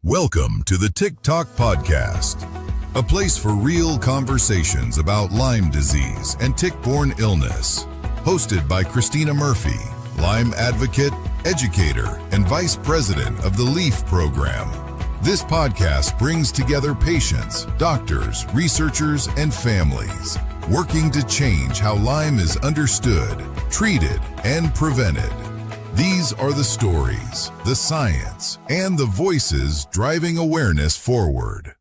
Welcome to the TikTok Podcast, a place for real conversations about Lyme disease and tick-borne illness. Hosted by Christina Murphy, Lyme advocate, educator, and vice president of the LEAF program. This podcast brings together patients, doctors, researchers, and families, working to change how Lyme is understood, treated, and prevented. These are the stories, the science, and the voices driving awareness forward.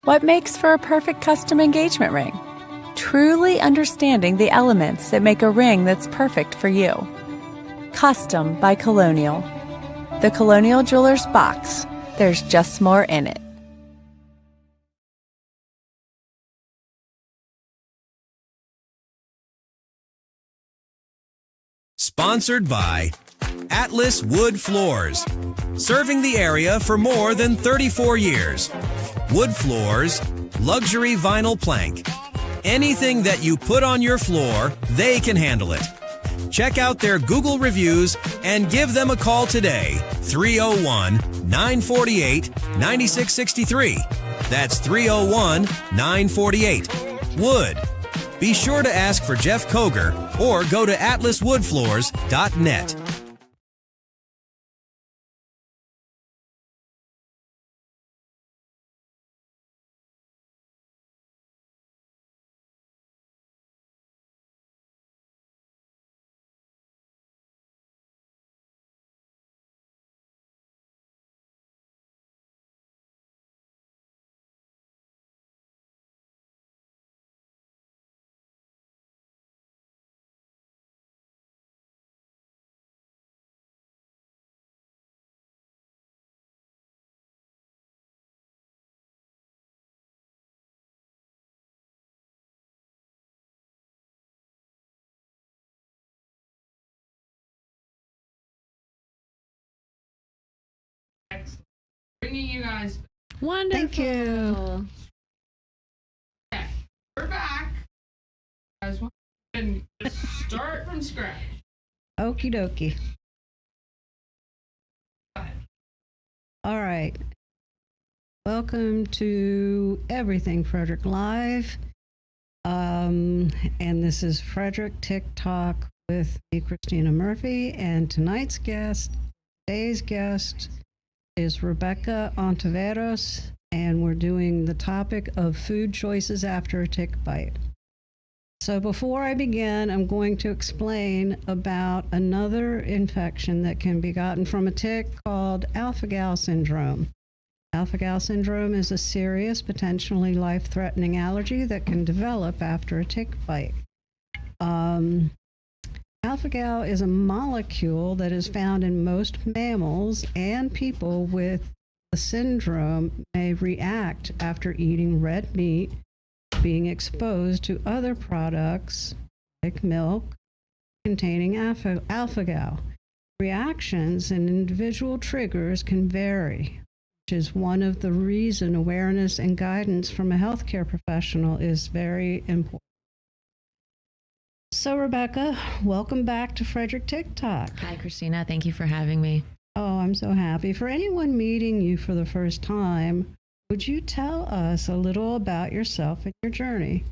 What makes for a perfect custom engagement ring? Truly understanding the elements that make a ring that's perfect for you. Custom by Colonial. The Colonial Jewelers box. There's just more in it. Sponsored by Atlas Wood Floors. Serving the area for more than 34 years. Wood floors, luxury vinyl plank. Anything that you put on your floor, they can handle it. Check out their Google reviews and give them a call today. 301-948-9663. That's 301-948. Wood. Be sure to ask for Jeff Koger or go to atlaswoodfloors.net. Bringing you guys. Wonderful. Thank you. Okay, we're back. Guys, we can just start from scratch. Okie dokie. All right. Welcome to Everything Frederick Live. And this is Frederick TikTok with me, Christina Murphy. And today's guest is Rebekah Ontiveros, and we're doing the topic of food choices after a tick bite. So before I begin, I'm going to explain about another infection that can be gotten from a tick called alpha-gal syndrome. Alpha-gal syndrome is a serious, potentially life-threatening allergy that can develop after a tick bite. Alpha-gal is a molecule that is found in most mammals, and people with the syndrome may react after eating red meat, being exposed to other products like milk containing alpha-gal. Reactions and individual triggers can vary, which is one of the reasons awareness and guidance from a healthcare professional is very important. So, Rebekah, welcome back to Frederick TikTok. Hi, Christina. Thank you for having me. Oh, I'm so happy. For anyone meeting you for the first time, would you tell us a little about yourself and your journey?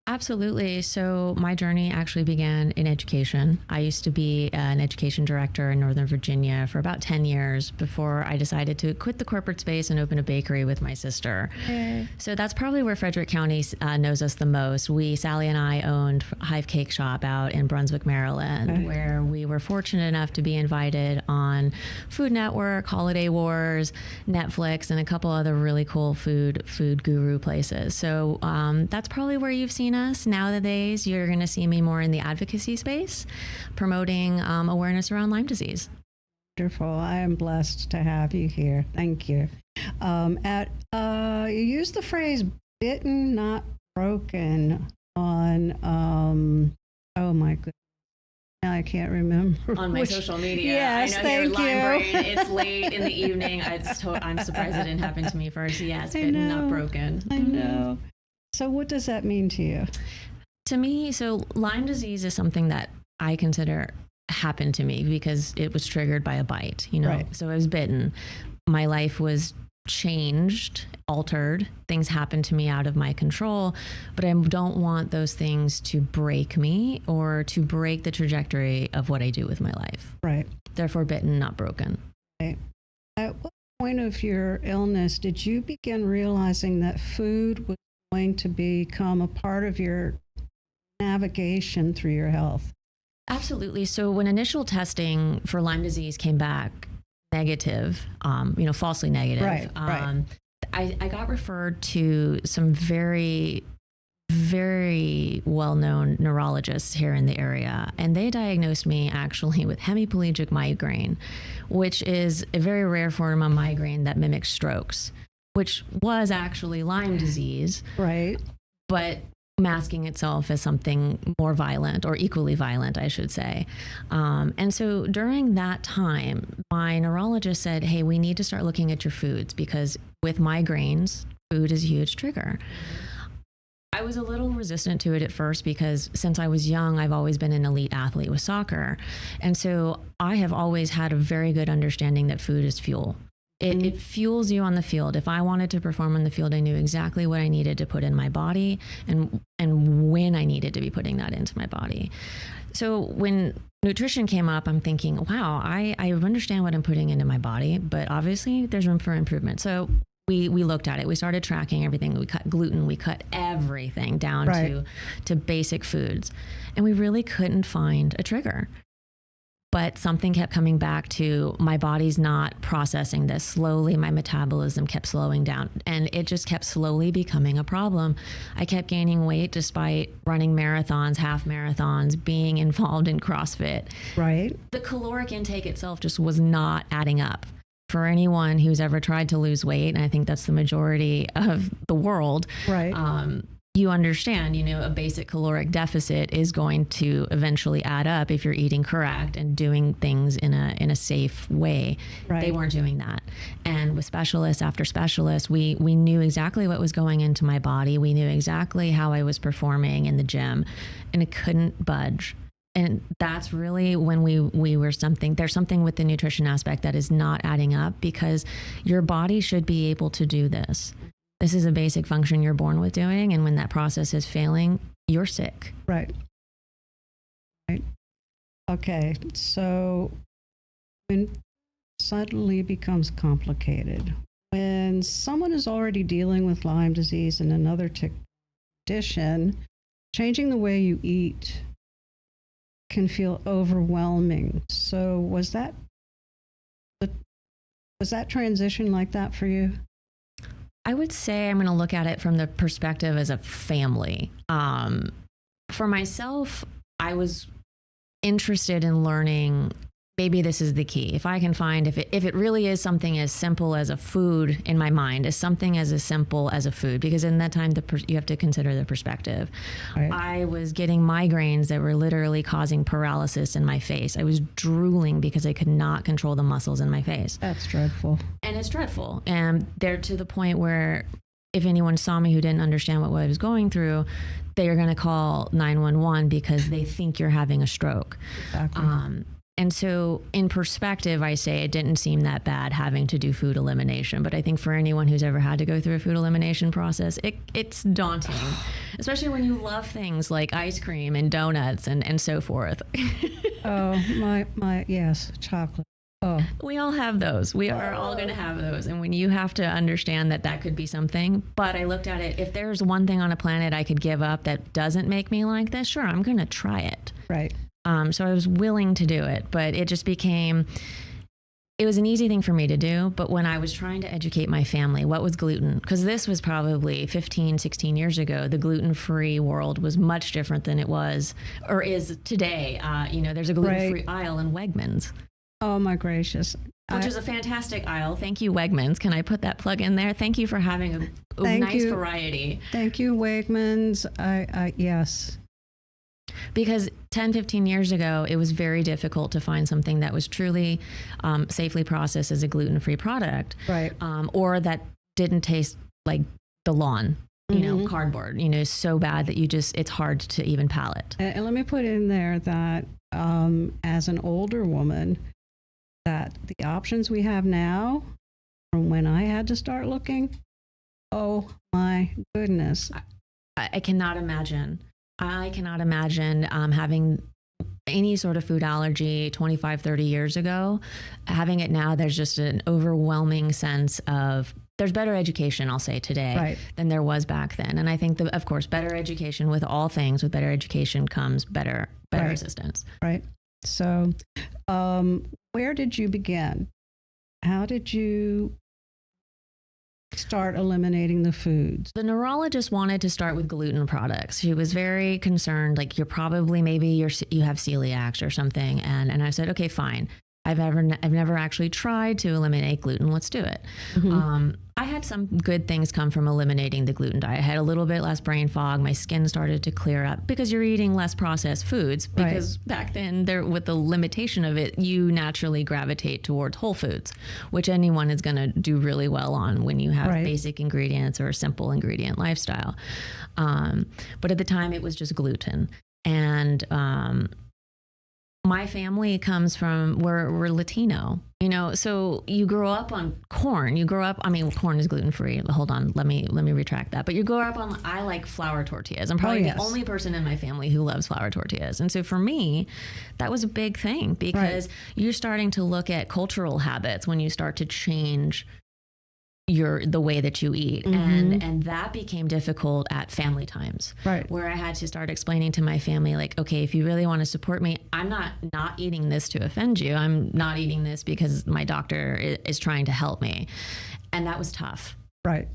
Absolutely. So my journey actually began in education. I used to be an education director in Northern Virginia for about 10 years before I decided to quit the corporate space and open a bakery with my sister. Okay. So that's probably where Frederick County knows us the most. Sally and I owned Hive Cake Shop out in Brunswick, Maryland, where we were fortunate enough to be invited on Food Network, Holiday Wars, Netflix, and a couple other really cool food guru places. So that's probably where you've seen us. Nowadays, you're going to see me more in the advocacy space, promoting awareness around Lyme disease. Wonderful. I am blessed to have you here. Thank you. You used the phrase bitten, not broken on, oh my goodness. Now I can't remember. On my social media. Yes, I know thank you're Lyme you. brain. It's late in the evening. I'm surprised it didn't happen to me first. Yes, bitten, not broken. I know. So what does that mean to you? To me, so Lyme disease is something that I consider happened to me because it was triggered by a bite, Right. So I was bitten. My life was changed, altered. Things happened to me out of my control, but I don't want those things to break me or to break the trajectory of what I do with my life. Right. Therefore, bitten, not broken. Right. At what point of your illness did you begin realizing that food was going to become a part of your navigation through your health? Absolutely. So when initial testing for Lyme disease came back negative, falsely negative, Right. I got referred to some very, very well-known neurologists here in the area, and they diagnosed me actually with hemiplegic migraine, which is a very rare form of migraine that mimics strokes, which was actually Lyme disease, Right. but masking itself as something more violent, or equally violent, I should say. And so during that time, my neurologist said, hey, we need to start looking at your foods, because with migraines, food is a huge trigger. I was a little resistant to it at first, because since I was young, I've always been an elite athlete with soccer. And so I have always had a very good understanding that food is fuel. It fuels you on the field. If I wanted to perform on the field, I knew exactly what I needed to put in my body, and when I needed to be putting that into my body. So when nutrition came up, I'm thinking, wow, I understand what I'm putting into my body, but obviously there's room for improvement. So we looked at it. We started tracking everything. We cut gluten. We cut everything down to basic foods. And we really couldn't find a trigger. But something kept coming back to, my body's not processing this. Slowly, my metabolism kept slowing down, and it just kept slowly becoming a problem. I kept gaining weight despite running marathons, half marathons, being involved in CrossFit. Right. The caloric intake itself just was not adding up. For anyone who's ever tried to lose weight, and I think that's the majority of the world, Right. You understand, a basic caloric deficit is going to eventually add up if you're eating correct and doing things in a safe way. Right. They weren't doing that. And with specialists after specialists, we knew exactly what was going into my body. We knew exactly how I was performing in the gym, and it couldn't budge. And that's really when we were there's something with the nutrition aspect that is not adding up, because your body should be able to do this. This is a basic function you're born with doing, and when that process is failing, you're sick. Right. Right. Okay. So when it suddenly becomes complicated, when someone is already dealing with Lyme disease and another tick condition, changing the way you eat can feel overwhelming. So was that transition like that for you? I would say I'm going to look at it from the perspective as a family. For myself, I was interested in learning, maybe this is the key. If I can find, if it really is something as simple as a food in my mind, as something as simple as a food, because in that time, you have to consider the perspective. Right. I was getting migraines that were literally causing paralysis in my face. I was drooling because I could not control the muscles in my face. That's dreadful. And it's dreadful. And they're to the point where if anyone saw me who didn't understand what I was going through, they are going to call 911 because they think you're having a stroke. Exactly. And so in perspective, I say it didn't seem that bad having to do food elimination. But I think for anyone who's ever had to go through a food elimination process, it's daunting, especially when you love things like ice cream and donuts and so forth. Oh, yes, chocolate. Oh, we all have those. We are all going to have those. And when you have to understand that could be something, but I looked at it, if there's one thing on a planet I could give up that doesn't make me like this, sure, I'm going to try it. right. So I was willing to do it, but it just became, it was an easy thing for me to do. But when I was trying to educate my family, what was gluten? Because this was probably 15, 16 years ago. The gluten-free world was much different than it was or is today. There's a gluten-free aisle in Wegmans. Oh, my gracious. Which is a fantastic aisle. Thank you, Wegmans. Can I put that plug in there? Thank you for having a nice variety. Thank you, Wegmans. Yes. Because 10, 15 years ago, it was very difficult to find something that was truly safely processed as a gluten-free product. Right. Or that didn't taste like the lawn, cardboard, so bad that it's hard to even palate. And let me put in there that as an older woman, that the options we have now from when I had to start looking, oh my goodness. I cannot imagine. I cannot imagine having any sort of food allergy 25, 30 years ago. Having it now, there's just an overwhelming sense of, there's better education, I'll say today, than there was back then. And I think, of course, better education with all things, with better education comes better assistance. Right. So where did you begin? How did you start eliminating the foods? The neurologist wanted to start with gluten products. She was very concerned, like you have celiac or something. And I said, okay, fine. I've never actually tried to eliminate gluten. Let's do it. I had some good things come from eliminating the gluten diet. I had a little bit less brain fog. My skin started to clear up because you're eating less processed foods. Because back then, with the limitation of it, you naturally gravitate towards whole foods, which anyone is going to do really well on when you have basic ingredients or a simple ingredient lifestyle. But at the time, it was just gluten. And my family comes from, we're Latino, so you grow up on corn. Corn is gluten-free. Hold on, let me retract that. But you grow up on, I like flour tortillas. I'm probably the only person in my family who loves flour tortillas. And so for me, that was a big thing because you're starting to look at cultural habits when you start to change the way that you eat. And that became difficult at family times, where I had to start explaining to my family, like, okay, if you really want to support me, I'm not eating this to offend you. I'm not eating this because my doctor is trying to help me. And that was tough. Right.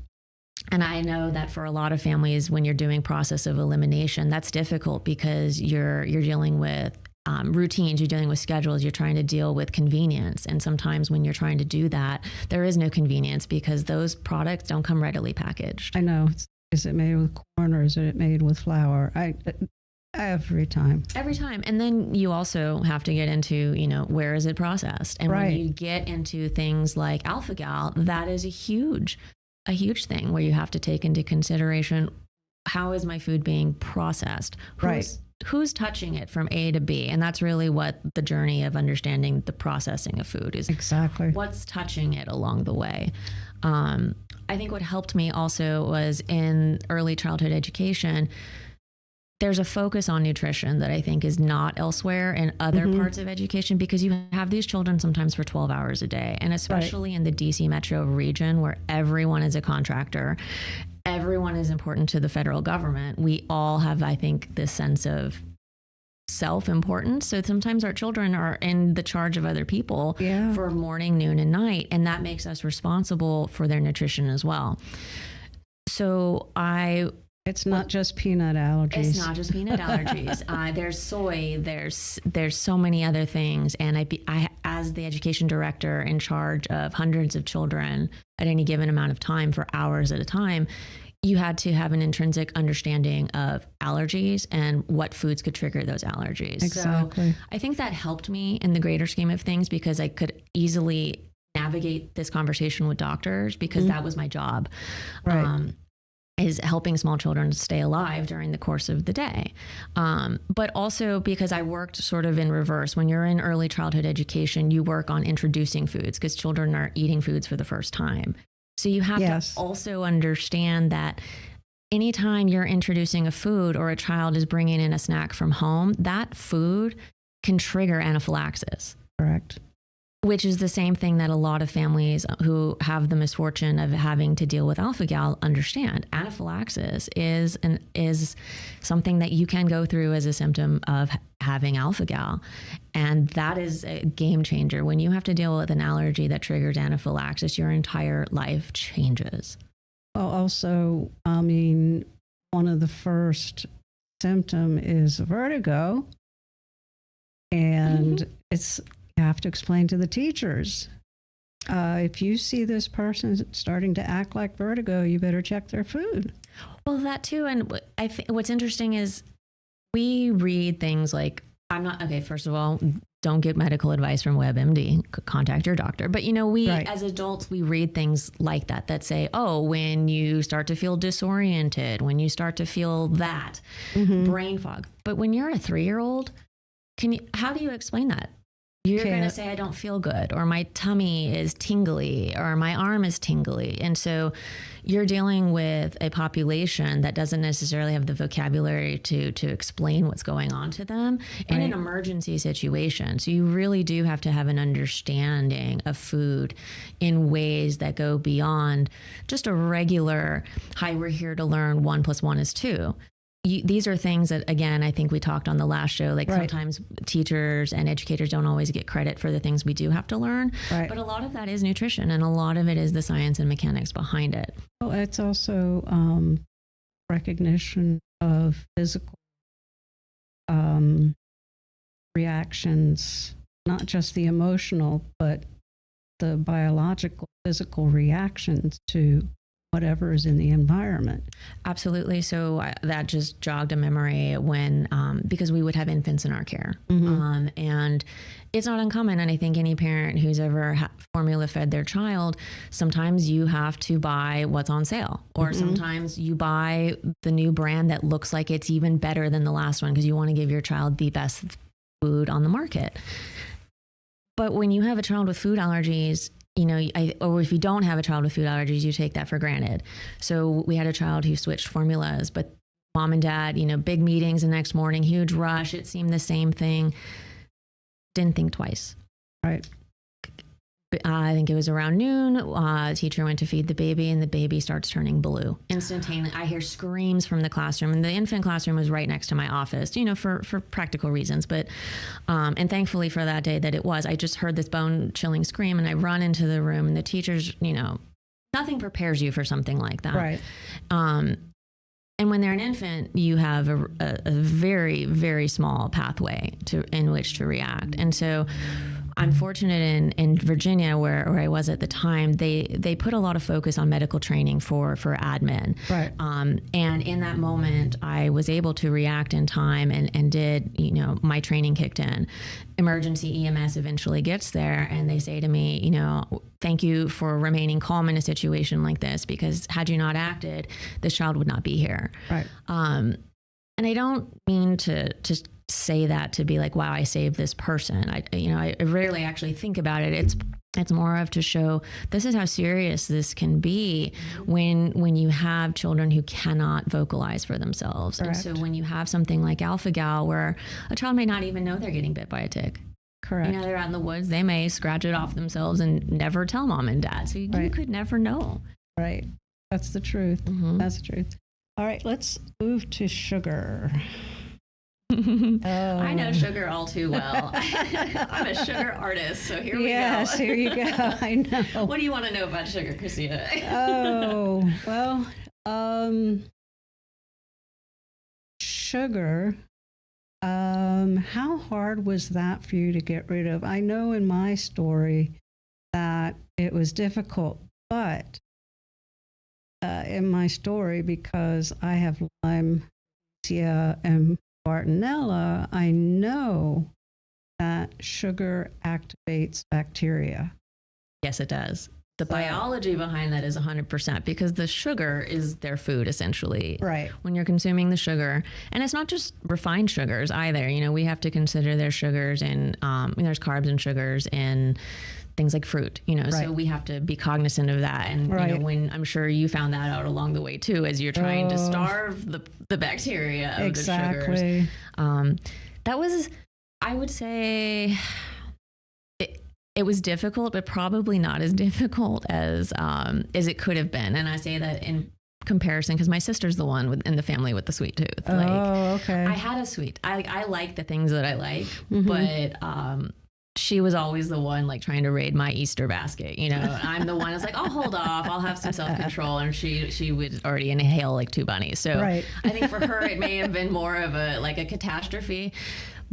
And I know that for a lot of families, when you're doing process of elimination, that's difficult because you're dealing with routines, you're dealing with schedules, you're trying to deal with convenience. And sometimes when you're trying to do that, there is no convenience because those products don't come readily packaged. I know. Is it made with corn or is it made with flour? Every time. And then you also have to get into, where is it processed? And when you get into things like alpha-gal, that is a huge thing where you have to take into consideration, how is my food being processed? Who's touching it from A to B? And that's really what the journey of understanding the processing of food is. Exactly. What's touching it along the way? I think what helped me also was in early childhood education, there's a focus on nutrition that I think is not elsewhere in other parts of education because you have these children sometimes for 12 hours a day. And especially in the DC metro region where everyone is a contractor, everyone is important to the federal government. We all have, I think, this sense of self-importance. So sometimes our children are in the charge of other people for morning, noon, and night. And that makes us responsible for their nutrition as well. So it's not just peanut allergies. It's not just peanut allergies. There's soy. There's so many other things. And I, as the education director in charge of hundreds of children at any given amount of time for hours at a time, you had to have an intrinsic understanding of allergies and what foods could trigger those allergies. Exactly. So I think that helped me in the greater scheme of things because I could easily navigate this conversation with doctors because that was my job. Is helping small children stay alive during the course of the day. But also because I worked sort of in reverse. When you're in early childhood education, you work on introducing foods because children are eating foods for the first time. So you have to also understand that anytime you're introducing a food or a child is bringing in a snack from home, that food can trigger anaphylaxis. Correct. Which is the same thing that a lot of families who have the misfortune of having to deal with alpha-gal understand. Anaphylaxis is something that you can go through as a symptom of having alpha-gal. And that is a game changer. When you have to deal with an allergy that triggers anaphylaxis, your entire life changes. Well, also, one of the first symptom is vertigo. And you have to explain to the teachers, if you see this person starting to act like vertigo, you better check their food. Well, that too. And I think what's interesting is we read things like, first of all, don't get medical advice from WebMD, contact your doctor. But, as adults, we read things like that say, when you start to feel disoriented, when you start to feel that, brain fog. But when you're a 3-year-old, how do you explain that? You're going to say, I don't feel good, or my tummy is tingly, or my arm is tingly. And so you're dealing with a population that doesn't necessarily have the vocabulary to explain what's going on to them in an emergency situation. So you really do have to have an understanding of food in ways that go beyond just a regular, hi, we're here to learn 1 + 1 is 2. these are things that, again, I think we talked on the last show, like sometimes teachers and educators don't always get credit for the things we do have to learn. Right. But a lot of that is nutrition, and a lot of it is the science and mechanics behind it. Well, it's also recognition of physical reactions, not just the emotional, but the biological, physical reactions to whatever is in the environment. Absolutely. So that just jogged a memory when, because we would have infants in our care. And it's not uncommon. And I think any parent who's ever formula fed their child, sometimes you have to buy what's on sale, or sometimes you buy the new brand that looks like it's even better than the last one because you want to give your child the best food on the market. But when you have a child with food allergies, or if you don't have a child with food allergies, you take that for granted. So we had a child who switched formulas, but mom and dad, big meetings the next morning, huge rush. It seemed the same thing. Didn't think twice. Right. I think it was around noon. The teacher went to feed the baby, and the baby starts turning blue instantaneously. I hear screams from the classroom, and the infant classroom was right next to my office, for practical reasons. But, and thankfully for that day that it was, I just heard this bone chilling scream, and I run into the room, and the teachers, nothing prepares you for something like that. Right. And when they're an infant, you have a very, very small pathway in which to react. And so I'm fortunate in Virginia, where I was at the time, they put a lot of focus on medical training for admin. Right. And in that moment, I was able to react in time and did, my training kicked in. Emergency EMS eventually gets there, and they say to me, thank you for remaining calm in a situation like this, because had you not acted, this child would not be here. Right. And I don't mean to say that to be like, wow, I saved this person. I rarely actually think about it. It's more of to show this is how serious this can be when you have children who cannot vocalize for themselves. Correct. And so when you have something like alpha-gal, where a child may not even know they're getting bit by a tick. Correct. They're out in the woods, they may scratch it off themselves and never tell mom and dad. So you could never know. Right. That's the truth. That's the truth. All right, let's move to sugar. I know sugar all too well. I'm a sugar artist, so here we go. Yes, here you go. I know. What do you want to know about sugar, Christina? Sugar. How hard was that for you to get rid of? I know in my story that it was difficult, but in my story, because I have Lyme, and Bartonella, I know that sugar activates bacteria. Yes, it does. The biology behind that is 100%, because the sugar is their food, essentially. Right. When you're consuming the sugar, and it's not just refined sugars either. We have to consider there's sugars and there's carbs and sugars in things like fruit, Right. So we have to be cognizant of that. And right. When I'm sure you found that out along the way too, as you're trying to starve the bacteria of the sugars. That was, I would say, it was difficult, but probably not as difficult as it could have been. And I say that in comparison because my sister's the one in the family with the sweet tooth. Okay. I had a sweet. I like the things that I like, but she was always the one like trying to raid my Easter basket. I'm the one that's like, I'll hold off. I'll have some self-control. And she would already inhale like 2 bunnies. So right. I think for her, it may have been more of a catastrophe.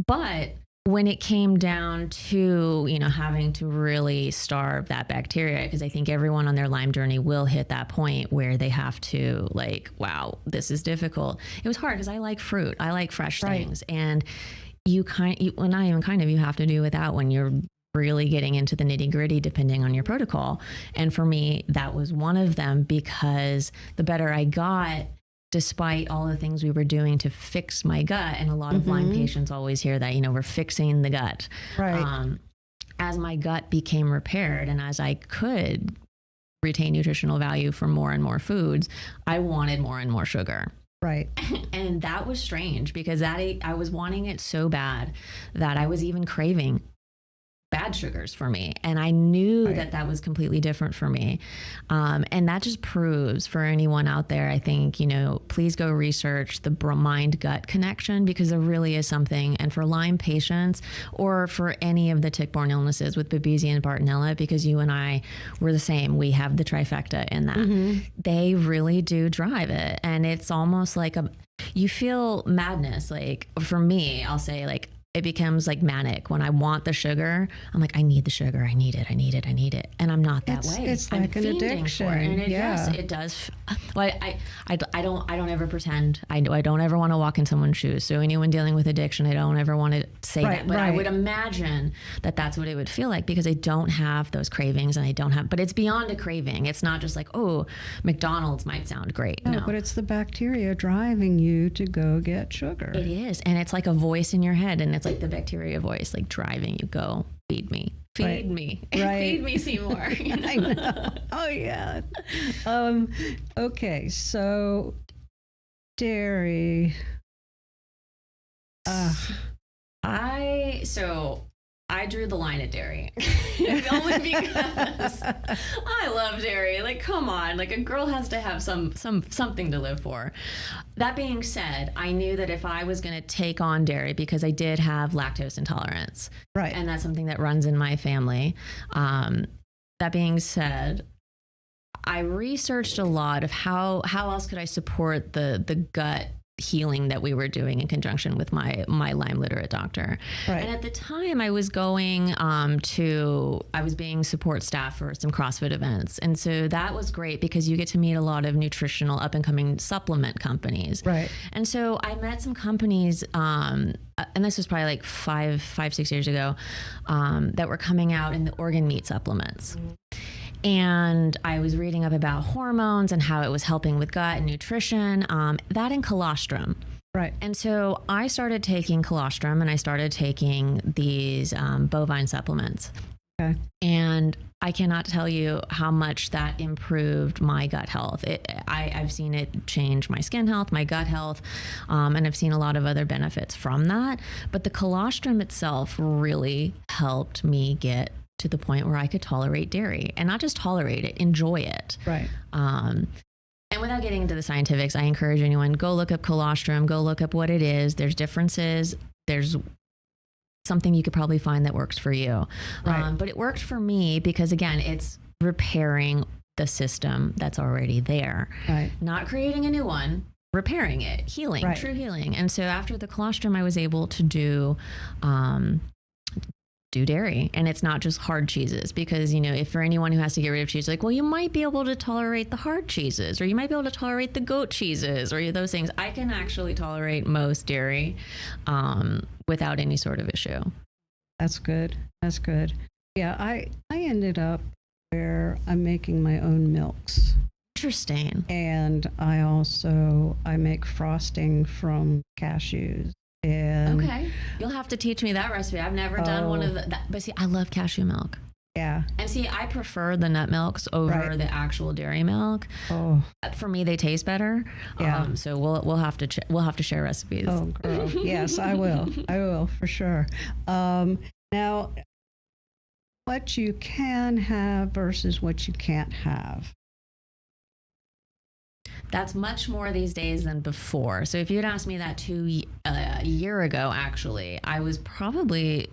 But when it came down to, having to really starve that bacteria, because I think everyone on their Lyme journey will hit that point where they have to wow, this is difficult. It was hard because I like fruit. I like fresh things. And you have to do without when you're really getting into the nitty gritty, depending on your protocol. And for me, that was one of them, because the better I got, despite all the things we were doing to fix my gut, and a lot of Lyme patients always hear that, we're fixing the gut. Right. As my gut became repaired and as I could retain nutritional value from more and more foods, I wanted more and more sugar. Right. And that was strange because I was wanting it so bad that I was even craving bad sugars for me. And I knew that was completely different for me. And that just proves for anyone out there, I think, please go research the mind-gut connection, because there really is something. And for Lyme patients, or for any of the tick-borne illnesses with Babesia and Bartonella, because you and I were the same, we have the trifecta in that. They really do drive it. And it's almost like you feel madness. Like for me, I'll say like, it becomes like manic when I want the sugar. I'm like, I need the sugar. I need it. And I'm not that way. It's like an addiction. And it does. Well, I don't ever pretend. I don't ever want to walk in someone's shoes. So anyone dealing with addiction, I don't ever want to say that. But I would imagine that that's what it would feel like, because I don't have those cravings, and but it's beyond a craving. It's not just like, oh, McDonald's might sound great. No, but it's the bacteria driving you to go get sugar. It is. And it's like a voice in your head, and it's like the bacteria voice, like driving you, go feed me, feed me, feed me, Seymour. I know. Oh yeah. Okay, so dairy. I drew the line at dairy. Only because I love dairy. Like, come on, like a girl has to have something to live for. That being said, I knew that if I was going to take on dairy, because I did have lactose intolerance, and that's something that runs in my family. That being said, I researched a lot of how else could I support the gut healing that we were doing in conjunction with my Lyme literate doctor. And at the time I was going I was being support staff for some CrossFit events. And so that was great, because you get to meet a lot of nutritional up and coming supplement companies. And so I met some companies, and this was probably like 6 years ago, that were coming out in the organ meat supplements. And I was reading up about hormones and how it was helping with gut and nutrition, that and colostrum. And so I started taking colostrum, and I started taking these bovine supplements. And I cannot tell you how much that improved my gut health. I've seen it change my skin health, my gut health, and I've seen a lot of other benefits from that. But the colostrum itself really helped me get to the point where I could tolerate dairy, and not just tolerate it, enjoy it. And without getting into the scientifics, I encourage anyone, go look up colostrum, go look up what it is. There's differences. There's something you could probably find that works for you. But it worked for me because, again, it's repairing the system that's already there. Not creating a new one, repairing it, healing, true healing. And so after the colostrum, I was able to do dairy. And it's not just hard cheeses, because, if for anyone who has to get rid of cheese, like, well, you might be able to tolerate the hard cheeses, or you might be able to tolerate the goat cheeses, or those things. I can actually tolerate most dairy without any sort of issue. That's good. Yeah, I ended up where I'm making my own milks. Interesting. And I make frosting from cashews. And okay, you'll have to teach me that recipe. I've never done one of that. But see, I love cashew milk. And see, I prefer the nut milks over the actual dairy milk. For me, they taste better. So we'll have to share recipes. Oh, girl. Yes, I will for sure. Now, what you can have versus what you can't have. That's much more these days than before. So if you had asked me that a year ago, actually, I was probably,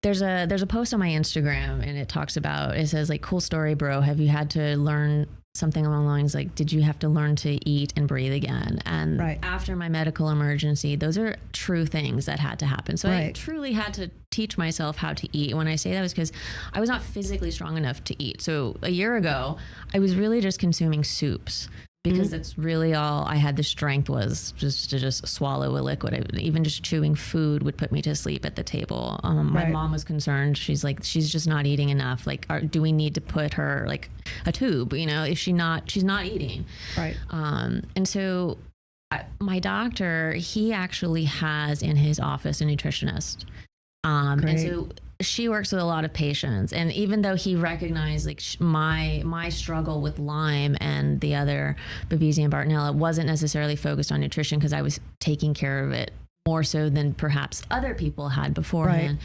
there's a post on my Instagram, and it says like, cool story, bro. Have you had to learn something along the lines like, did you have to learn to eat and breathe again? And after my medical emergency, those are true things that had to happen. So I truly had to teach myself how to eat. When I say that, was because I was not physically strong enough to eat. So a year ago, I was really just consuming soups, because that's really all I had the strength was just to swallow a liquid. Even just chewing food would put me to sleep at the table. My mom was concerned. She's like, she's just not eating enough. Like, do we need to put her like a tube? Is she's not eating. And so my doctor, he actually has in his office a nutritionist. And so she works with a lot of patients, and even though he recognized like my struggle with Lyme and the other Babesia and Bartonella wasn't necessarily focused on nutrition, because I was taking care of it more so than perhaps other people had beforehand.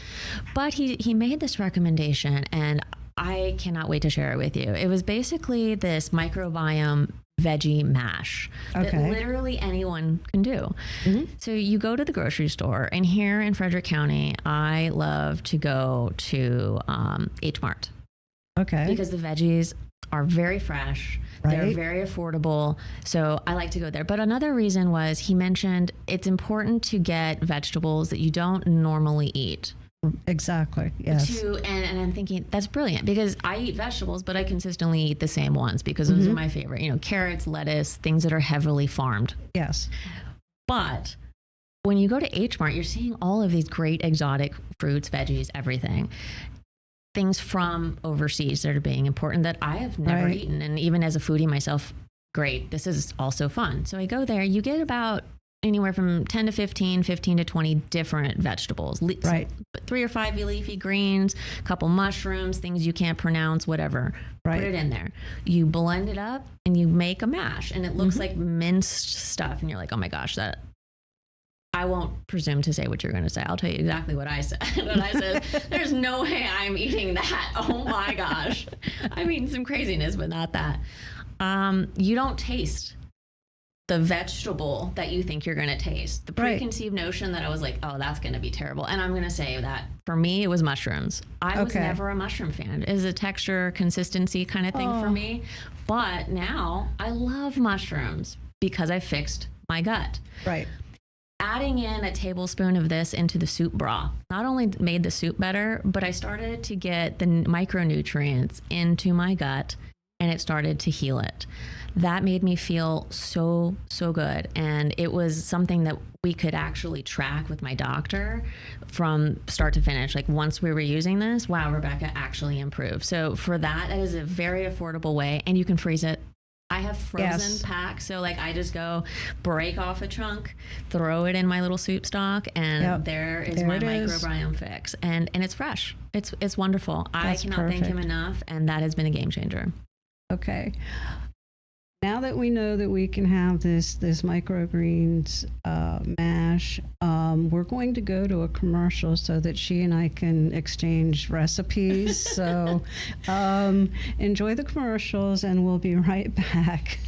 But he made this recommendation, and I cannot wait to share it with you. It was basically this microbiome veggie mash that literally anyone can do. So you go to the grocery store, and here in Frederick County, I love to go to H Mart. Because the veggies are very fresh. They're very affordable. So I like to go there. But another reason was he mentioned it's important to get vegetables that you don't normally eat. Exactly. Yes. And I'm thinking that's brilliant, because I eat vegetables, but I consistently eat the same ones because those are my favorite. You know, carrots, lettuce, things that are heavily farmed. Yes. But when you go to H Mart, you're seeing all of these great exotic fruits, veggies, everything. Things from overseas that are being important that I have never eaten. And even as a foodie myself, great. This is also fun. So I go there, you get about anywhere from 10 to 15 to 20 different vegetables, 3 or 5 leafy greens, a couple mushrooms, things you can't pronounce, whatever. Put it in there. You blend it up and you make a mash, and it looks like minced stuff. And you're like, oh my gosh, that. I won't presume to say what you're going to say. I'll tell you exactly what I said. When I said, there's no way I'm eating that. Oh my gosh. I'm eating some craziness, but not that. You don't taste the vegetable that you think you're going to taste. The preconceived notion that I was like, oh, that's going to be terrible. And I'm going to say that for me, it was mushrooms. I was never a mushroom fan. It is a texture, consistency kind of thing for me. But now I love mushrooms because I fixed my gut. Adding in a tablespoon of this into the soup broth not only made the soup better, but I started to get the micronutrients into my gut, and it started to heal it. That made me feel so good. And it was something that we could actually track with my doctor from start to finish. Like, once we were using this, wow, Rebekah actually improved. So for that is a very affordable way, and you can freeze it. I have frozen packs, so like I just go break off a chunk, throw it in my little soup stock, and there is my microbiome fix. And it's fresh. It's wonderful. I cannot thank him enough, and that has been a game changer. Okay. Now that we know that we can have this microgreens mash, we're going to go to a commercial so that she and I can exchange recipes. So enjoy the commercials, and we'll be right back.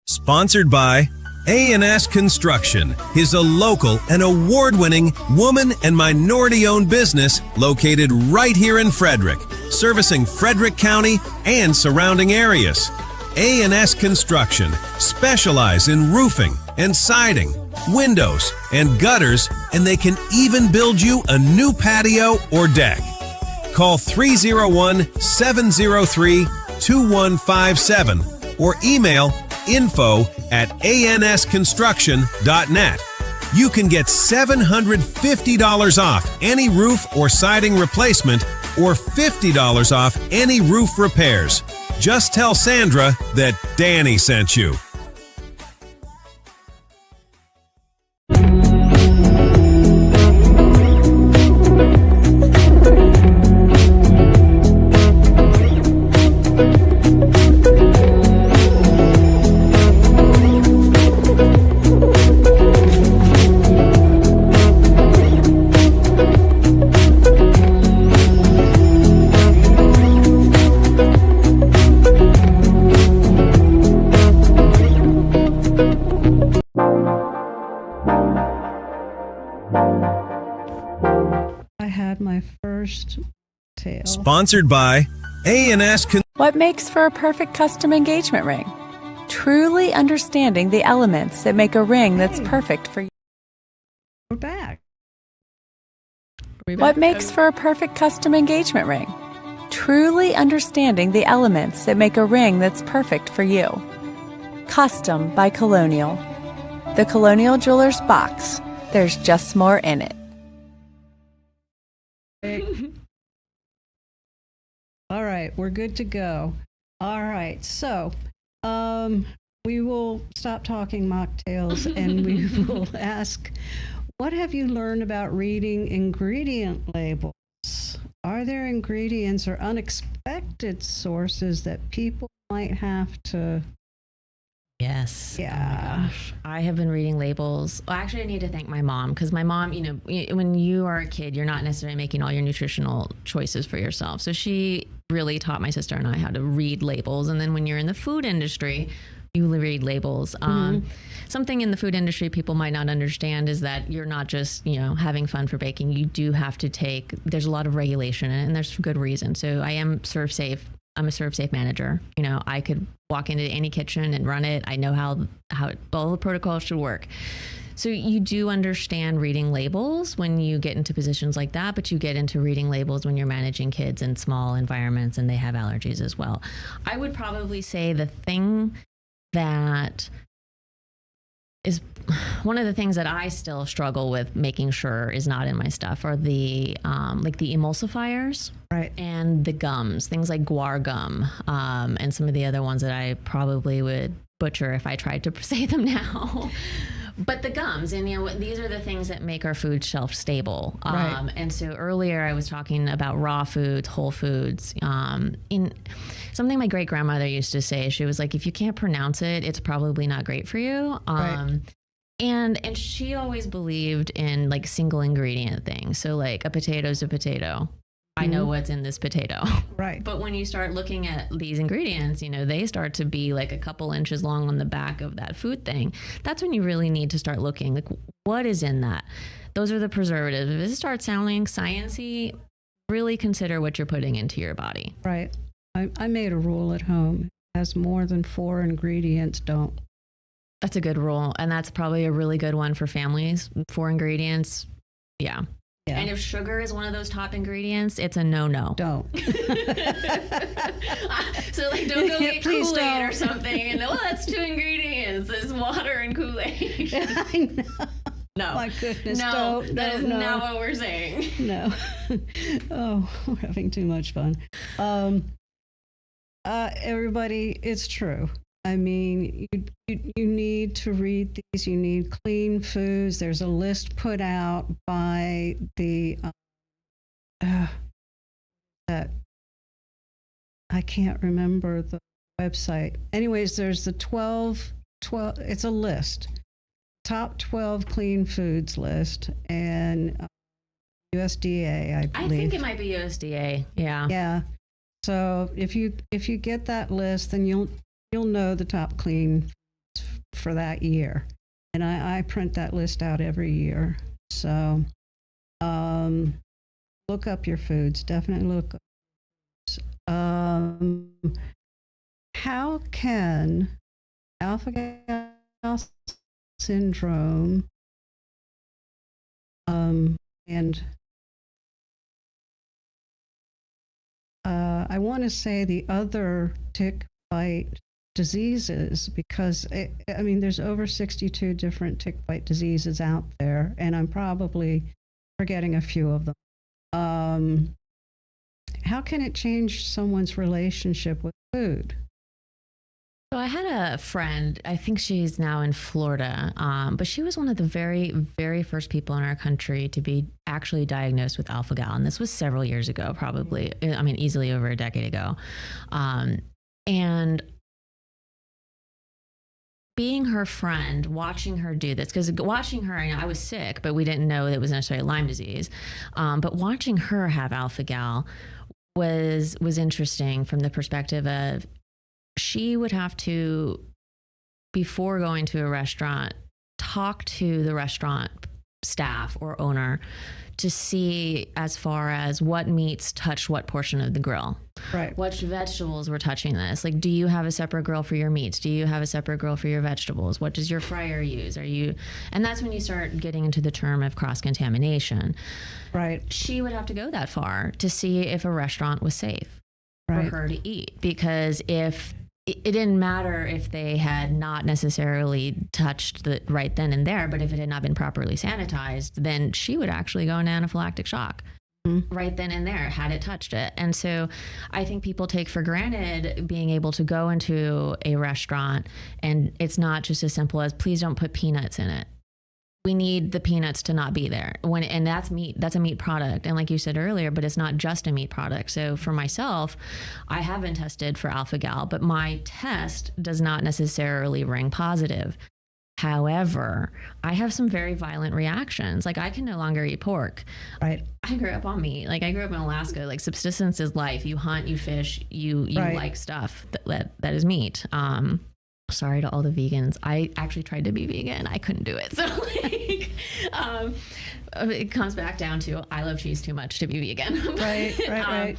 Sponsored by A&S Construction is a local and award-winning woman and minority-owned business located right here in Frederick, servicing Frederick County and surrounding areas. A&S Construction specialize in roofing and siding, windows and gutters, and they can even build you a new patio or deck. Call 301-703-2157 or email info@ansconstruction.net. You can get $750 off any roof or siding replacement, or $50 off any roof repairs. Just tell Sandra that Danny sent you. Sponsored by A&S. What makes for a perfect custom engagement ring? Truly understanding the elements that make a ring that's perfect for you. We're back. What makes for a perfect custom engagement ring? Truly understanding the elements that make a ring that's perfect for you. Custom by Colonial. The Colonial Jewelers box. There's just more in it. All right, we're good to go. All right, so we will stop talking mocktails and we will ask, what have you learned about reading ingredient labels? Are there ingredients or unexpected sources that people might have to Yes. Yeah. Oh my gosh. I have been reading labels. Well, actually, I need to thank my mom, because my mom, when you are a kid, you're not necessarily making all your nutritional choices for yourself. So she really taught my sister and I how to read labels. And then when you're in the food industry, you read labels. Something in the food industry people might not understand is that you're not just, having fun for baking. You do have to there's a lot of regulation, and there's good reason. So I am Serve Safe. I'm a Serve Safe manager. I could walk into any kitchen and run it. I know how all the protocols should work. So you do understand reading labels when you get into positions like that, but you get into reading labels when you're managing kids in small environments and they have allergies as well. I would probably say the thing that is one of the things that I still struggle with making sure is not in my stuff are the the emulsifiers, Right. and the gums, things like guar gum, and some of the other ones that I probably would butcher if I tried to say them now. But the gums, and these are the things that make our food shelf stable. Right. And so earlier I was talking about raw foods, whole foods. In something my great grandmother used to say, she was like, if you can't pronounce it, it's probably not great for you. Right. And she always believed in like single ingredient things. So like a potato's a potato. I know what's in this potato. Right. But when you start looking at these ingredients, they start to be like a couple inches long on the back of that food thing. That's when you really need to start looking, like, what is in that? Those are the preservatives. If it starts sounding sciencey, really consider what you're putting into your body. Right. I made a rule at home. It has more than 4 ingredients, don't. That's a good rule. And that's probably a really good one for families. 4 ingredients. Yeah. Yeah. And if sugar is one of those top ingredients, it's a no-no. Don't. So like, don't go get Please Kool-Aid don't. or something. And that's 2 ingredients. It's water and Kool-Aid. I know. No. My goodness. No, Don't. that is No. not what we're saying. No. Oh, we're having too much fun. Everybody, it's true. I mean, you need to read these. You need clean foods. There's a list put out by the that I can't remember the website. Anyways, there's the 12. It's a list. Top 12 clean foods list, and USDA, I believe. I think it might be USDA. Yeah. Yeah. So if you get that list, then you'll know the top clean foods for that year. And I print that list out every year. So look up your foods. Definitely look up foods. How can alpha-gal syndrome and I want to say the other tick bite diseases, because there's over 62 different tick bite diseases out there, and I'm probably forgetting a few of them. How can it change someone's relationship with food? So I had a friend, I think she's now in Florida, but she was one of the very, very first people in our country to be actually diagnosed with alpha-gal. And this was several years ago, probably, easily over a decade ago. And being her friend, watching her do this, because watching her, I was sick, but we didn't know it was necessarily Lyme disease. But watching her have alpha-gal was interesting from the perspective of, she would have to, before going to a restaurant, talk to the restaurant staff or owner to see as far as what meats touch what portion of the grill. Right. What vegetables were touching this? Like, do you have a separate grill for your meats? Do you have a separate grill for your vegetables? What does your fryer use? And that's when you start getting into the term of cross-contamination. Right. She would have to go that far to see if a restaurant was safe Right. for her to eat. Because if it didn't matter if they had not necessarily touched the right then and there, but if it had not been properly sanitized, then she would actually go into anaphylactic shock right then and there had it touched it. And so I think people take for granted being able to go into a restaurant and it's not just as simple as, please don't put peanuts in it. we need the peanuts to not be there and that's meat. That's a meat product. And like you said earlier, but it's not just a meat product. So for myself, I have been tested for alpha gal, but my test does not necessarily ring positive. However, I have some very violent reactions. Like I can no longer eat pork. Right. I grew up on meat. Like I grew up in Alaska. Like subsistence is life. You hunt, you fish, you like stuff that is meat. Sorry to all the vegans. I actually tried to be vegan. I couldn't do it. So like, it comes back down to I love cheese too much to be vegan. Right.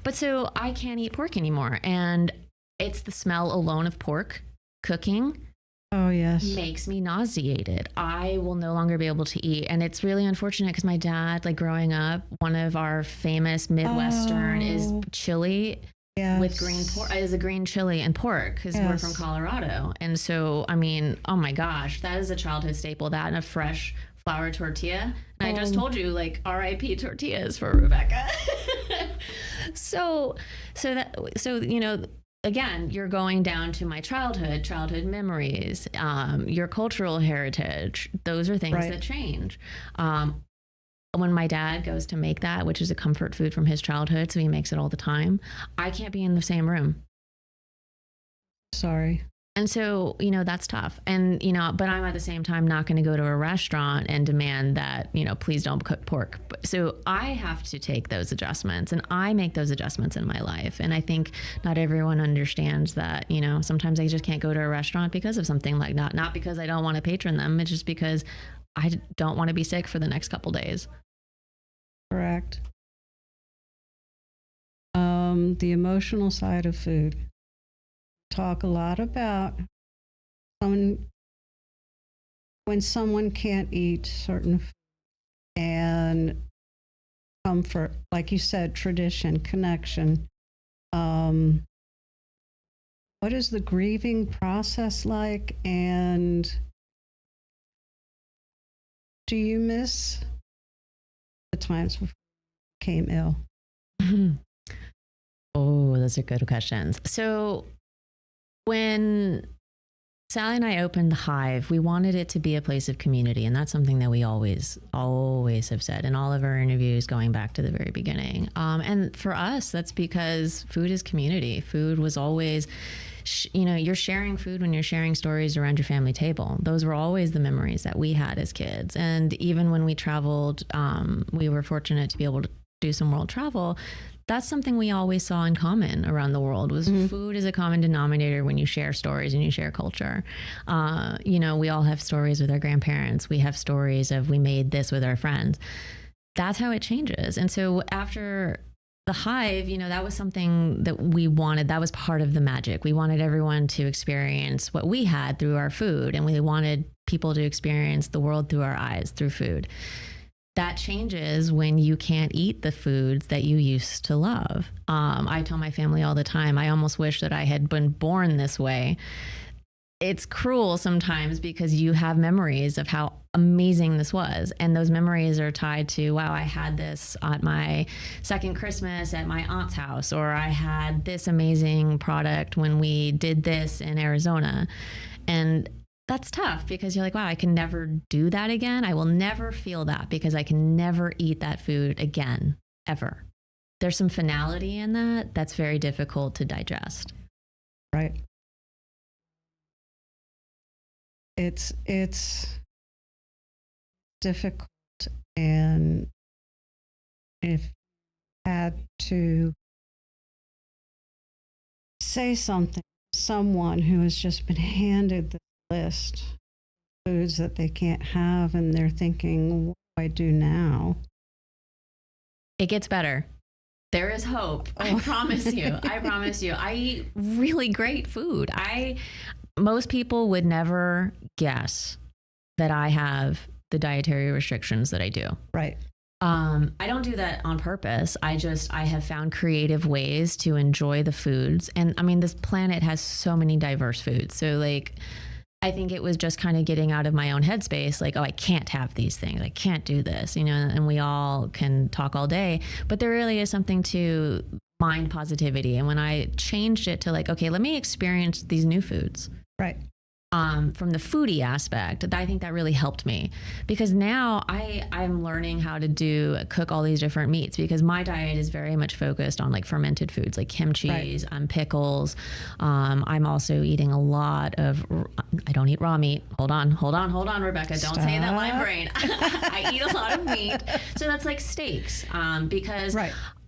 But so I can't eat pork anymore. And it's the smell alone of pork cooking. Oh, yes. Makes me nauseated. I will no longer be able to eat. And it's really unfortunate because my dad, like growing up, one of our famous Midwestern is chili. Yes. With green pork, is a green chili and pork because we're from Colorado. And so, I mean, oh my gosh, that is a childhood staple, that and a fresh flour tortilla. And I just told you, like, RIP tortillas for Rebekah. So, you know, again, you're going down to my childhood memories, your cultural heritage. Those are things that change. When my dad goes to make that, which is a comfort food from his childhood, so he makes it all the time, I can't be in the same room. Sorry. And so, you know, that's tough. And, you know, but I'm at the same time not going to go to a restaurant and demand that, you know, please don't cook pork. So I have to take those adjustments, and I make those adjustments in my life. And I think not everyone understands that, you know, sometimes I just can't go to a restaurant because of something like that. Not because I don't want to patron them. It's just because I don't want to be sick for the next couple days. Correct. The emotional side of food. Talk a lot about when someone can't eat certain food and comfort, like you said, tradition, connection. What is the grieving process like, and do you miss the times before you became ill? Oh, those are good questions. So when Sally and I opened the Hive, we wanted it to be a place of community. And that's something that we always have said in all of our interviews going back to the very beginning. And for us, that's because food is community. Food was always, you know, you're sharing food when you're sharing stories around your family table. Those were always the memories that we had as kids. And even when we traveled, we were fortunate to be able to do some world travel. That's something we always saw in common around the world was food is a common denominator when you share stories and you share culture. You know, we all have stories with our grandparents. We have stories of we made this with our friends. That's how it changes. And so after the Hive, you know, that was something that we wanted. That was part of the magic. We wanted everyone to experience what we had through our food. And we wanted people to experience the world through our eyes, through food. That changes when you can't eat the foods that you used to love. I tell my family all the time, I almost wish that I had been born this way. It's cruel sometimes because you have memories of how amazing this was. And those memories are tied to, wow, I had this at my second Christmas at my aunt's house, or I had this amazing product when we did this in Arizona. And that's tough because you're like, wow, I can never do that again. I will never feel that because I can never eat that food again, ever. There's some finality in that that's very difficult to digest. Right. It's difficult, and if you had to say something to someone who has just been handed the list of foods that they can't have, and they're thinking, what do I do now? It gets better. There is hope. I promise you. I promise you. I eat really great food. Most people would never guess that I have the dietary restrictions that I do. Right. I don't do that on purpose. I have found creative ways to enjoy the foods. And I mean, this planet has so many diverse foods. So like, I think it was just kind of getting out of my own headspace, like, oh, I can't have these things. I can't do this, you know, and we all can talk all day, but there really is something to mind positivity. And when I changed it to like, okay, let me experience these new foods. Right. from the foodie aspect, I think that really helped me, because now I'm learning how to cook all these different meats, because my diet is very much focused on like fermented foods like kimchi, pickles. I'm also eating a lot of, I don't eat raw meat. Hold on, Rebekah. Don't say that, Lyme brain. I eat a lot of meat. So that's like steaks, because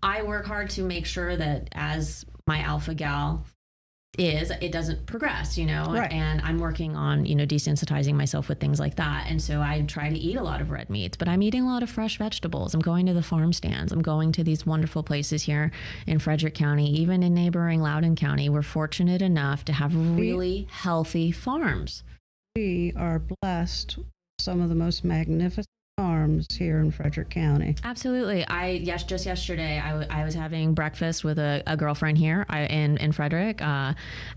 I work hard to make sure that as my alpha gal it doesn't progress, and I'm working on, desensitizing myself with things like that. And so I try to eat a lot of red meats, but I'm eating a lot of fresh vegetables. I'm going to the farm stands. I'm going to these wonderful places here in Frederick County, even in neighboring Loudoun County. We're fortunate enough to have really healthy farms. We are blessed with some of the most magnificent farms here in Frederick County. Absolutely. Just yesterday, I was having breakfast with a girlfriend here in Frederick.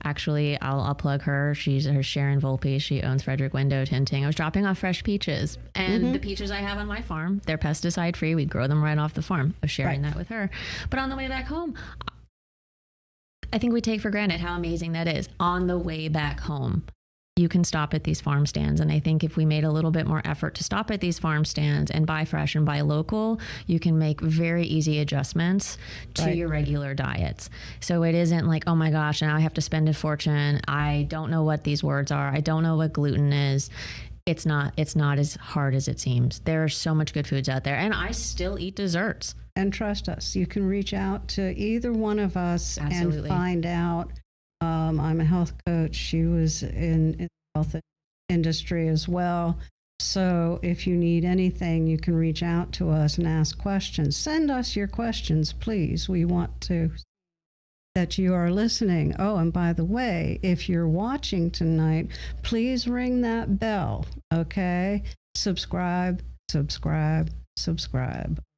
Actually, I'll plug her. She's Sharon Volpe. She owns Frederick Window Tinting. I was dropping off fresh peaches, and the peaches I have on my farm, they're pesticide free. We grow them right off the farm. I was sharing that with her. But on the way back home, I think we take for granted how amazing that is. On the way back home, you can stop at these farm stands. And I think if we made a little bit more effort to stop at these farm stands and buy fresh and buy local, you can make very easy adjustments to your regular diets. So it isn't like, oh my gosh, now I have to spend a fortune. I don't know what these words are. I don't know what gluten is. It's not as hard as it seems. There are so much good foods out there, and I still eat desserts. And trust us, you can reach out to either one of us and find out. I'm a health coach. She was in the health industry as well. So if you need anything, you can reach out to us and ask questions. Send us your questions, please. We want to that you are listening. Oh, and by the way, if you're watching tonight, please ring that bell, okay? Subscribe.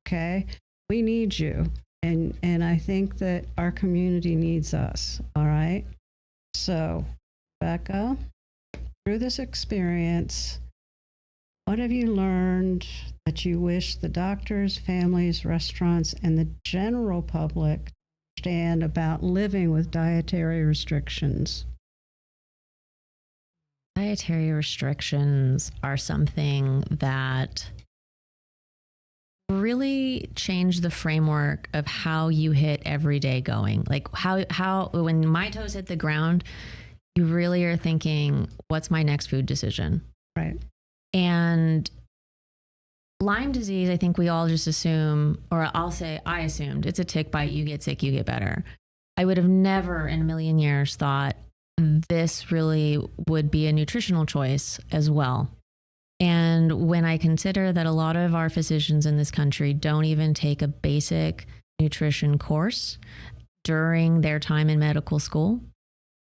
Okay? We need you. And I think that our community needs us, all right? So, Rebekah, through this experience, what have you learned that you wish the doctors, families, restaurants, and the general public understand about living with dietary restrictions? Dietary restrictions are something that really change the framework of how you hit every day going. Like how when my toes hit the ground, you really are thinking, what's my next food decision? Right. And Lyme disease, I think we all just assume, or I'll say I assumed, it's a tick bite, you get sick, you get better. I would have never in a million years thought this really would be a nutritional choice as well. And when I consider that a lot of our physicians in this country don't even take a basic nutrition course during their time in medical school,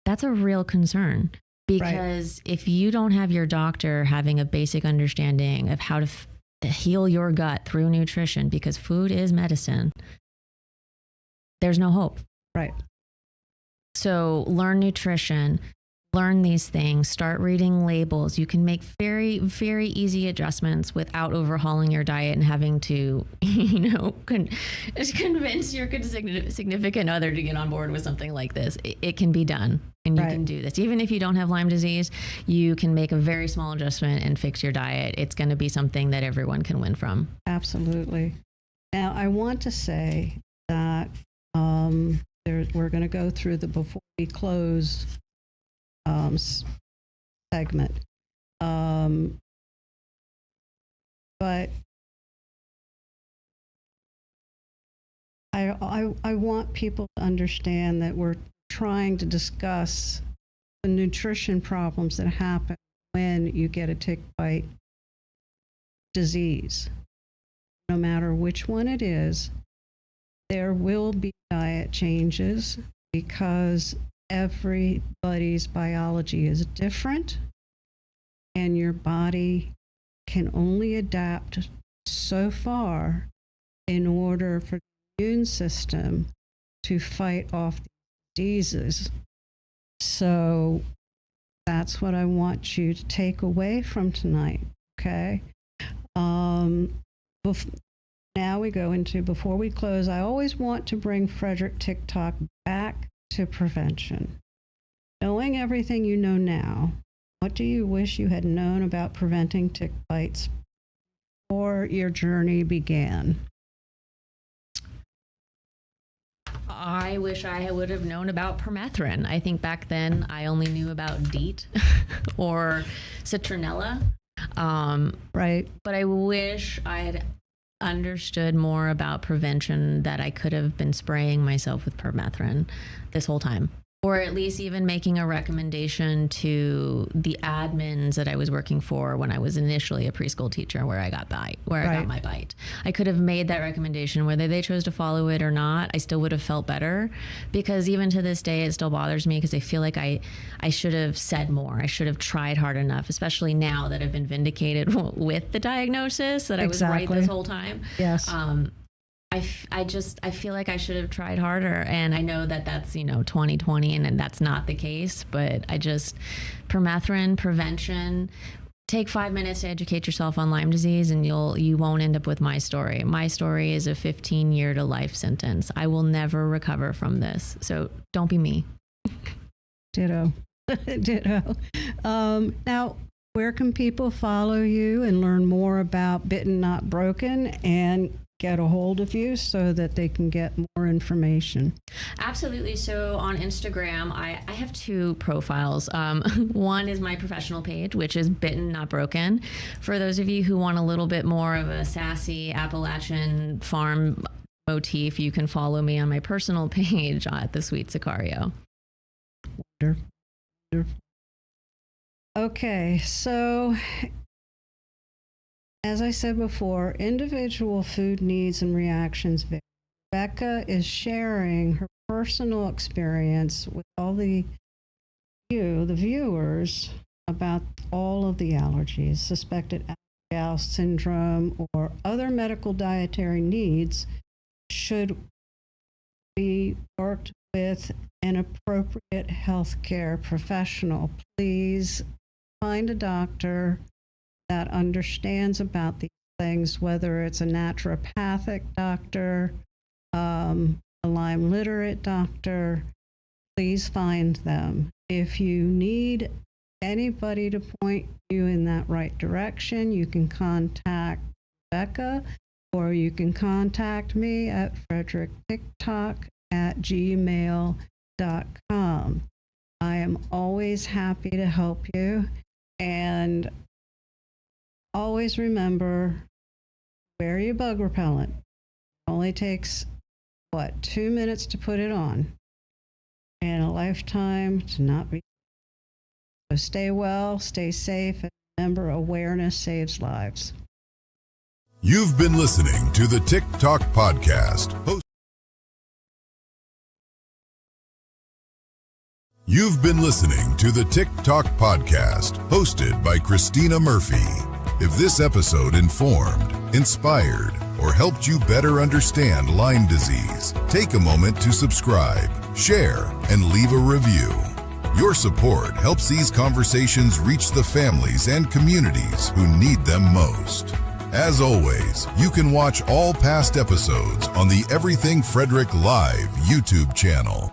that's a real concern. Because if you don't have your doctor having a basic understanding of how to heal your gut through nutrition, because food is medicine, there's no hope. Right. So learn nutrition. Learn these things, start reading labels. You can make very, very easy adjustments without overhauling your diet and having to, convince your significant other to get on board with something like this. It can be done, and you can do this. Even if you don't have Lyme disease, you can make a very small adjustment and fix your diet. It's going to be something that everyone can win from. Absolutely. Now, I want to say that we're going to go through the before we close segment. But I want people to understand that we're trying to discuss the nutrition problems that happen when you get a tick bite disease. No matter which one it is, there will be diet changes because everybody's biology is different, and your body can only adapt so far in order for the immune system to fight off diseases. So that's what I want you to take away from tonight, okay? Now we go into, before we close, I always want to bring Frederick Tick Talk back to prevention. Knowing everything you know now, what do you wish you had known about preventing tick bites before your journey began? I wish I would have known about permethrin. I think back then I only knew about DEET or citronella. Right. But I wish I had understood more about prevention, that I could have been spraying myself with permethrin this whole time. Or at least even making a recommendation to the admins that I was working for when I was initially a preschool teacher, where I got I got my bite. I could have made that recommendation. Whether they chose to follow it or not, I still would have felt better, because even to this day, it still bothers me, because I feel like I should have said more. I should have tried hard enough, especially now that I've been vindicated with the diagnosis that I was right this whole time. Yes. I feel like I should have tried harder, and I know that that's 2020 and that's not the case, but permethrin prevention. Take 5 minutes to educate yourself on Lyme disease, and you won't end up with my story. My story is a 15-year to life sentence. I will never recover from this, so don't be me. Ditto. Ditto. Now, where can people follow you and learn more about Bitten Not Broken and get a hold of you so that they can get more information? Absolutely. So on Instagram, I have 2 profiles. One is my professional page, which is Bitten Not Broken. For those of you who want a little bit more of a sassy Appalachian farm motif, you can follow me on my personal page at The Sweet Sicario. Wonderful. Okay, so as I said before, individual food needs and reactions vary. Rebekah is sharing her personal experience with all the viewers, about all of the allergies, suspected alpha-gal syndrome, or other medical dietary needs should be worked with an appropriate healthcare professional. Please find a doctor that understands about these things, whether it's a naturopathic doctor, a Lyme literate doctor. Please find them. If you need anybody to point you in that right direction, you can contact Rebekah, or you can contact me at frederickticktalk@gmail.com. I am always happy to help you, and always remember, wear your bug repellent. It only takes, 2 minutes to put it on, and a lifetime to not be. So stay well, stay safe, and remember, awareness saves lives. You've been listening to the Tick Talk Podcast. You've been listening to the Tick Talk Podcast, hosted by Christina Murphy. If this episode informed, inspired, or helped you better understand Lyme disease, take a moment to subscribe, share, and leave a review. Your support helps these conversations reach the families and communities who need them most. As always, you can watch all past episodes on the Everything Frederick Live YouTube channel.